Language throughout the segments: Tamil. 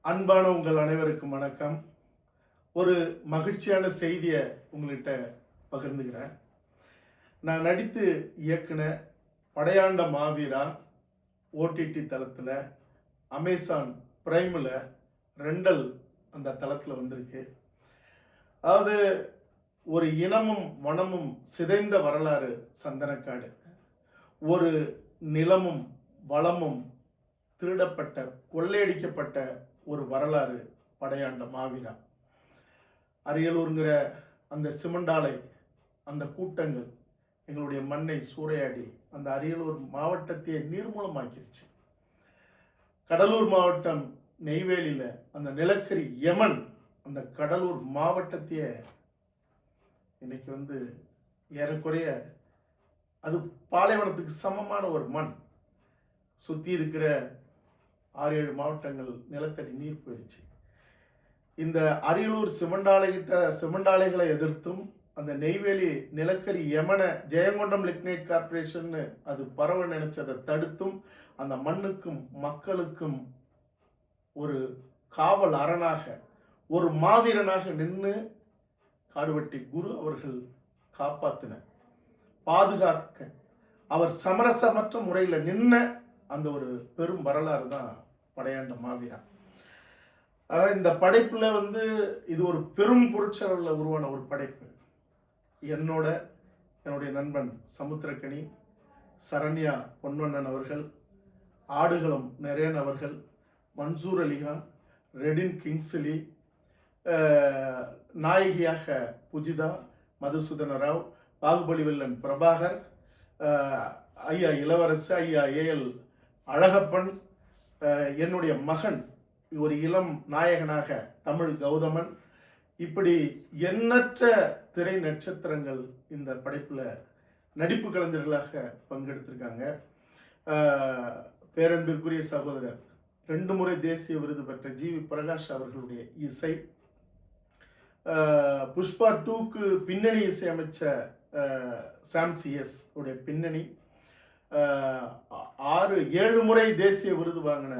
அன்பான உங்கள் அனைவருக்கும் வணக்கம். ஒரு மகிழ்ச்சியான செய்தியை உங்கள்கிட்ட பகிர்ந்துக்கிறேன். நான் நடித்து இயக்குன படையாண்ட மாவீரா ஓடிடி தளத்தில் அமேசான் பிரைமில் ரெண்டல் அந்த தளத்தில் வந்திருக்கு. அதாவது ஒரு இனமும் வனமும் சிதைந்த வரலாறு சந்தனக்காடு. ஒரு நிலமும் வளமும் திருடப்பட்ட கொள்ளையடிக்கப்பட்ட ஒரு வரலாறு படையாண்ட மாவீரா. அரியலூருங்கிற அந்த சிமெண்டாலை, அந்த கூட்டங்கள் எங்களுடைய மண்ணை சூறையாடி அந்த அரியலூர் மாவட்டத்தையே நீர்மூலமாக்கிருச்சு. கடலூர் மாவட்டம் நெய்வேலியில் அந்த நிலக்கரி யமன் அந்த கடலூர் மாவட்டத்தையே இன்னைக்கு ஏறக்குறைய அது பாலைவனத்துக்கு சமமான ஒரு மண். சுற்றி இருக்கிற 6-7 மாவட்டங்கள் நிலத்தடி நீர் போயிடுச்சு. இந்த அரியலூர் சிமெண்டாலைகளை எதிர்த்தும் அந்த நெய்வேலி நிலக்கரி யமனை ஜெயங்கொண்டம் லிக்னைட் கார்பரேஷன் அது பரவ நினைச்சதை தடுத்தும் அந்த மண்ணுக்கும் மக்களுக்கும் ஒரு காவல் அரணாக, ஒரு மாவீரனாக நின்று காடுவெட்டி குரு அவர்கள் காப்பாத்தின, பாதுகாக்க அவர் சமரசமற்ற முறையில் நின்ன அந்த ஒரு பெரும் வரலாறு தான் படையாண்ட மாவீரா. இந்த படைப்புல இது ஒரு பெரும் பொருட்செலவில் உருவான ஒரு படைப்பு. என்னுடைய நண்பன் சமுத்திரக்கனி, சரண்யா பொன்வண்ணன் அவர்கள், ஆடுகளம் நரேன் அவர்கள், மன்சூர் அலிகான், ரெடின் கிங்ஸ்லி, நாயகியாக புஜிதா, மதுசூதன ராவ், பாகுபலி வில்லன் பிரபாகர், ஐயா இளவரசு, ஐயா ஏஎல் அழகப்பன், என்னுடைய மகன் ஒரு இளம் நாயகனாக தமிழ் கௌதமன், இப்படி எண்ணற்ற திரை நட்சத்திரங்கள் இந்த படைப்பில் நடிப்பு கலைஞர்களாக பங்கெடுத்திருக்காங்க. பேரன்பிற்குரிய சகோதரர் 2 முறை தேசிய விருது பெற்ற ஜிவி பிரகாஷ் அவர்களுடைய இசை, புஷ்பா 2க்கு பின்னணி இசை அமைச்ச சாம் சிஎஸ் உடைய பின்னணி, 6-7 முறை தேசிய விருது வாங்கின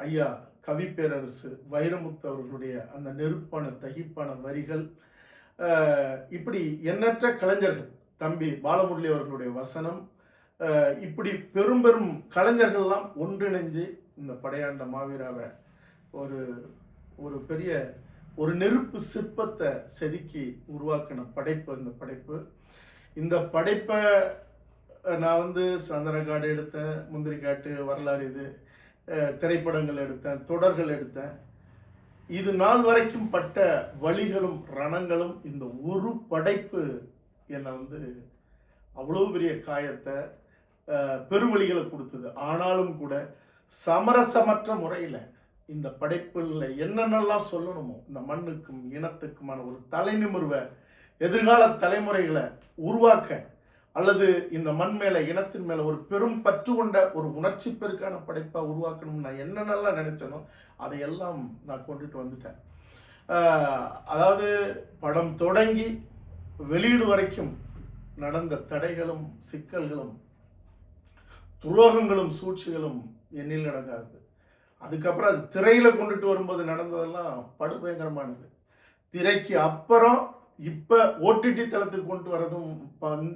ஐயா கவி பேரரசு வைரமுத்து அவர்களுடைய அந்த நெருப்பான தகிப்பான வரிகள், இப்படி எண்ணற்ற கலைஞர்கள், தம்பி பாலமுரளி அவர்களுடைய வசனம், இப்படி பெரும் பெரும் கலைஞர்கள்லாம் ஒன்றிணைஞ்சு இந்த படையாண்ட மாவீராவை ஒரு பெரிய ஒரு நெருப்பு சிற்பத்தை செதுக்கி உருவாக்கின படைப்பு இந்த படைப்பு. இந்த படைப்பை நான் சந்தனக்காடு எடுத்தேன், முந்திரிக்காட்டு வரலாறு, இது திரைப்படங்கள் எடுத்தேன், தொடர்கள் எடுத்தேன். இது நாள் வரைக்கும் பட்ட வலிகளும் ரணங்களும் இந்த ஒரு படைப்பு என்னை அவ்வளோ பெரிய காயத்தை, பெருவழிகளை கொடுத்தது. ஆனாலும் கூட சமரசமற்ற முறையில் இந்த படைப்பில் என்னென்னலாம் சொல்லணுமோ இந்த மண்ணுக்கும் இனத்துக்குமான ஒரு தலைநிமிர்வை, எதிர்கால தலைமுறைகளை உருவாக்க, அல்லது இந்த மண் மேலே இனத்தின் மேலே ஒரு பெரும் பற்று கொண்ட ஒரு உணர்ச்சி பெருக்கான படைப்பாக உருவாக்கணும்னு நான் என்னென்னலாம் நினைச்சனோ அதையெல்லாம் நான் கொண்டுட்டு வந்துட்டேன். அதாவது படம் தொடங்கி வெளியீடு வரைக்கும் நடந்த தடைகளும் சிக்கல்களும் துரோகங்களும் சூழ்ச்சிகளும் எண்ணில் நடக்காது. அதுக்கப்புறம் அது திரையில கொண்டுட்டு வரும்போது நடந்ததெல்லாம் படுபயங்கரமானது. திரைக்கு அப்புறம் இப்ப ஓடிடி தளத்துக்கு கொண்டு வரதும்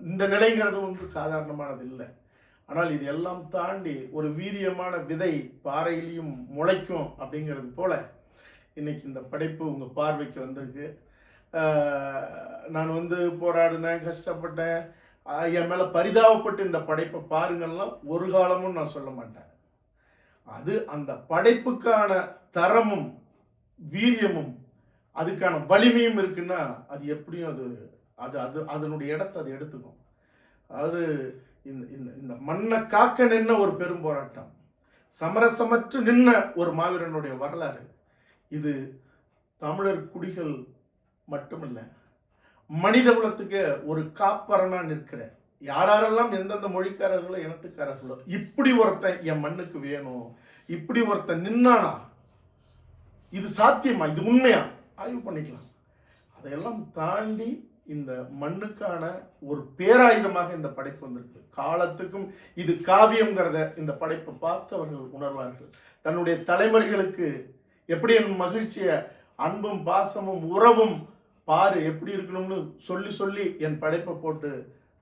இந்த நிலைங்கிறதும் சாதாரணமானது இல்லை. ஆனால் இது எல்லாம் தாண்டி ஒரு வீரியமான விதை பாறையிலையும் முளைக்கும் அப்படிங்கிறது போல இன்னைக்கு இந்த படைப்பு உங்க பார்வைக்கு வந்திருக்கு. நான் போராடினேன், கஷ்டப்பட்டேன், என் மேல பரிதாபப்பட்டு இந்த படைப்பை பாருங்கள்லாம் ஒரு காலமும் நான் சொல்ல மாட்டேன். அது அந்த படைப்புக்கான தரமும் வீரியமும் அதுக்கான வலிமையும் இருக்குன்னா அது எப்படியும் அது அதனுடைய இடத்தை அது எடுத்துக்கும். அதாவது இந்த மண்ணை காக்க நின்ன ஒரு பெரும் போராட்டம், சமரசமற்று நின்ன ஒரு மாவீரனுடைய வரலாறு. இது தமிழர் குடிகள் மட்டுமல்ல, மனித குலத்துக்கு ஒரு காப்பறனா நிற்கிற யாரெல்லாம் எந்தெந்த மொழிக்காரர்களோ இனத்துக்காரர்களோ இப்படி ஒருத்தன் என் மண்ணுக்கு வேணும், இப்படி ஒருத்தன் நின்னானா, இது சாத்தியமா, இது உண்மையா ஆய்வு பண்ணிக்கலாம். அதையெல்லாம் தாண்டி இந்த மண்ணுக்கான ஒரு பேராயுதமாக இந்த படைப்பு வந்திருக்கு. காலத்துக்கும் இது காவியம்ங்கிறத இந்த படைப்பை பார்த்தவர்கள் உணர்வார்கள். தன்னுடைய தலைமுறைகளுக்கு எப்படி என் மகிழ்ச்சியை, அன்பும் பாசமும் உறவும் பாரு எப்படி இருக்கணும்னு சொல்லி சொல்லி என் படைப்பை போட்டு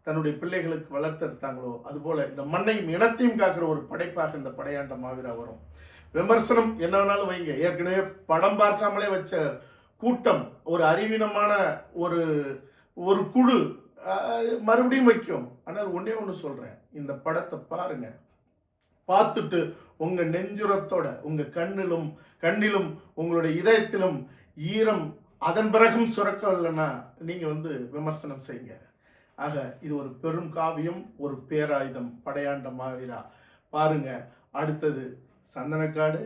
தன்னுடைய பிள்ளைகளுக்கு வளர்த்தெடுத்தாங்களோ அதுபோல இந்த மண்ணையும் இனத்தையும் காக்கிற ஒரு படைப்பாக இந்த படையாண்ட மாவீரா வரும். விமர்சனம் என்ன வேணாலும் வைங்க. ஏற்கனவே படம் பார்க்காமலே வச்ச கூட்டம், ஒரு அறிவீனமான ஒரு ஒரு குழு மறுபடியும் வைக்கும். ஆனால் ஒன்னே ஒன்று சொல்றேன், இந்த படத்தை பாருங்க. பார்த்துட்டு உங்க நெஞ்சுரத்தோட, உங்க கண்ணிலும் உங்களுடைய இதயத்திலும் ஈரம் அதன் பிறகும் சுரக்கவில்லைன்னா நீங்க விமர்சனம் செய்யுங்க. ஆக இது ஒரு பெரும் காவியம், ஒரு பேராயுதம், படையாண்ட மாவீரா. பாருங்க. அடுத்தது சந்தனக்காடு,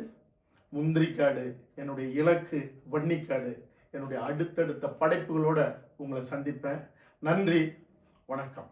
முந்திரிக்காடு, என்னுடைய இலக்கு வன்னிக்காடு. என்னுடைய அடுத்தடுத்த படைப்புகளோட உங்களை சந்திப்பேன். நன்றி, வணக்கம்.